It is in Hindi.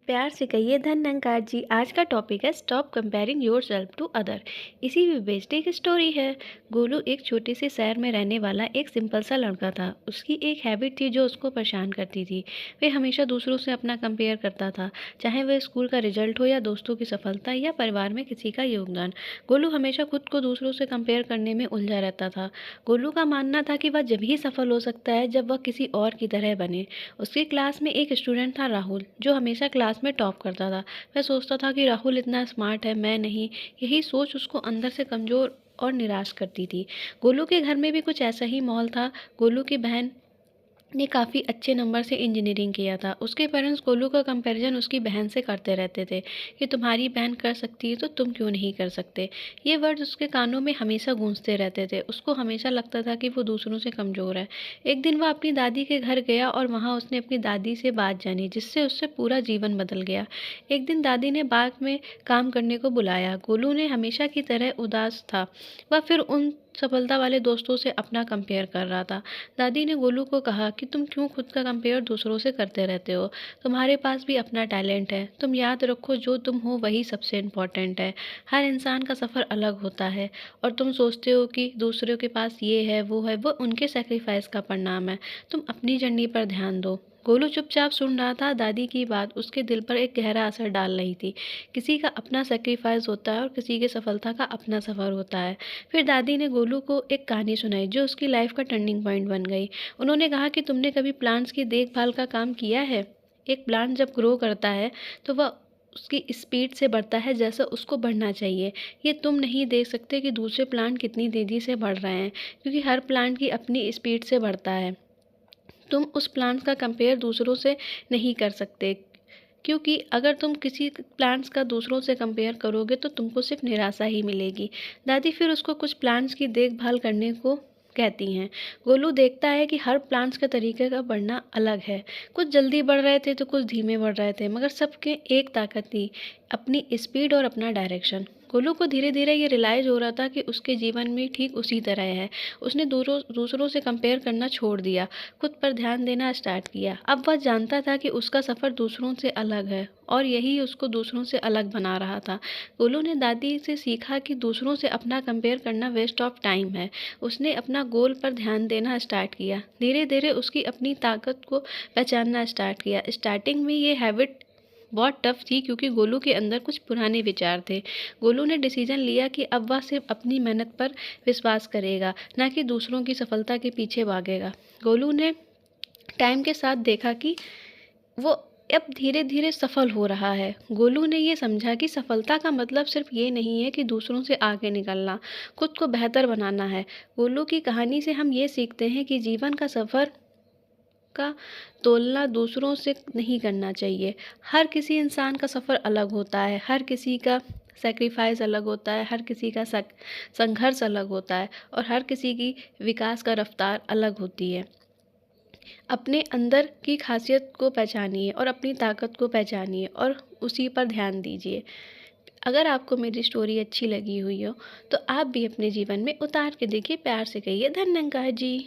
प्यार से कहिए धन्यंकार जी। आज का टॉपिक है stop comparing yourself to other. इसी में बेस्ड एक स्टोरी है। गोलू एक छोटे से शहर में रहने वाला एक सिंपल सा लड़का था। उसकी एक हैबिट थी जो उसको परेशान करती थी। वह हमेशा दूसरों से अपना कंपेयर करता था, चाहे वह स्कूल का रिजल्ट हो या दोस्तों की सफलता या परिवार में किसी का योगदान। गोलू हमेशा खुद को दूसरों से कंपेयर करने में उलझा रहता था। गोलू का मानना था कि वह जब ही सफल हो सकता है जब वह किसी और की तरह बने। उसकी क्लास में एक स्टूडेंट था राहुल, जो हमेशा क्लास में टॉप करता था। वह सोचता था कि राहुल इतना स्मार्ट है, मैं नहीं। यही सोच उसको अंदर से कमज़ोर और निराश करती थी। गोलू के घर में भी कुछ ऐसा ही माहौल था। गोलू की बहन ने काफ़ी अच्छे नंबर से इंजीनियरिंग किया था। उसके पेरेंट्स गोलू का कंपैरिजन उसकी बहन से करते रहते थे कि तुम्हारी बहन कर सकती है तो तुम क्यों नहीं कर सकते। ये वर्ड उसके कानों में हमेशा गूंजते रहते थे। उसको हमेशा लगता था कि वो दूसरों से कमज़ोर है। एक दिन वह अपनी दादी के घर गया और वहाँ उसने अपनी दादी से बात जानी, जिससे उससे पूरा जीवन बदल गया। एक दिन दादी ने बाग में काम करने को बुलाया। गोलू ने हमेशा की तरह उदास था। वह फिर उन सफलता वाले दोस्तों से अपना कंपेयर कर रहा था। दादी ने गोलू को कहा कि तुम क्यों खुद का कंपेयर दूसरों से करते रहते हो। तुम्हारे पास भी अपना टैलेंट है। तुम याद रखो, जो तुम हो वही सबसे इम्पोर्टेंट है। हर इंसान का सफ़र अलग होता है और तुम सोचते हो कि दूसरों के पास ये है, वो उनके सेक्रीफाइस का परिणाम है। तुम अपनी जर्नी पर ध्यान दो। गोलू चुपचाप सुन रहा था। दादी की बात उसके दिल पर एक गहरा असर डाल रही थी। किसी का अपना सेक्रीफाइस होता है और किसी की सफलता का अपना सफ़र होता है। फिर दादी ने गोलू को एक कहानी सुनाई जो उसकी लाइफ का टर्निंग पॉइंट बन गई। उन्होंने कहा कि तुमने कभी प्लांट्स की देखभाल का काम किया है? एक प्लांट जब ग्रो करता है तो वह उसकी स्पीड से बढ़ता है जैसा उसको बढ़ना चाहिए। ये तुम नहीं देख सकते कि दूसरे प्लांट कितनी तेज़ी से बढ़ रहे हैं, क्योंकि हर प्लांट की अपनी स्पीड से बढ़ता है। तुम उस प्लांट का कंपेयर दूसरों से नहीं कर सकते, क्योंकि अगर तुम किसी प्लांट्स का दूसरों से कंपेयर करोगे तो तुमको सिर्फ निराशा ही मिलेगी। दादी फिर उसको कुछ प्लांट्स की देखभाल करने को कहती हैं। गोलू देखता है कि हर प्लांट्स का तरीके का बढ़ना अलग है। कुछ जल्दी बढ़ रहे थे तो कुछ धीमे बढ़ रहे थे, मगर सबके एक ताकत थी, अपनी स्पीड और अपना डायरेक्शन। गोलू को धीरे धीरे ये रियलाइज़ हो रहा था कि उसके जीवन में ठीक उसी तरह है। उसने दूसरों से कंपेयर करना छोड़ दिया, खुद पर ध्यान देना स्टार्ट किया। अब वह जानता था कि उसका सफ़र दूसरों से अलग है और यही उसको दूसरों से अलग बना रहा था। गोलू ने दादी से सीखा कि दूसरों से अपना कंपेयर करना वेस्ट ऑफ टाइम है। उसने अपना गोल पर ध्यान देना स्टार्ट किया। धीरे धीरे उसकी अपनी ताकत को पहचानना स्टार्ट किया। स्टार्टिंग में ये हैबिट बहुत टफ थी, क्योंकि गोलू के अंदर कुछ पुराने विचार थे। गोलू ने डिसीजन लिया कि अब वह सिर्फ अपनी मेहनत पर विश्वास करेगा, ना कि दूसरों की सफलता के पीछे भागेगा। गोलू ने टाइम के साथ देखा कि वो अब धीरे धीरे सफल हो रहा है। गोलू ने ये समझा कि सफलता का मतलब सिर्फ ये नहीं है कि दूसरों से आगे निकलना, खुद को बेहतर बनाना है। गोलू की कहानी से हम ये सीखते हैं कि जीवन का सफ़र का तुलना दूसरों से नहीं करना चाहिए। हर किसी इंसान का सफ़र अलग होता है, हर किसी का सैक्रिफाइस अलग होता है, हर किसी का संघर्ष अलग होता है और हर किसी की विकास का रफ्तार अलग होती है। अपने अंदर की खासियत को पहचानिए और अपनी ताकत को पहचानिए और उसी पर ध्यान दीजिए। अगर आपको मेरी स्टोरी अच्छी लगी हुई हो तो आप भी अपने जीवन में उतार के देखिए। प्यार से कहिए धन्यंकार जी।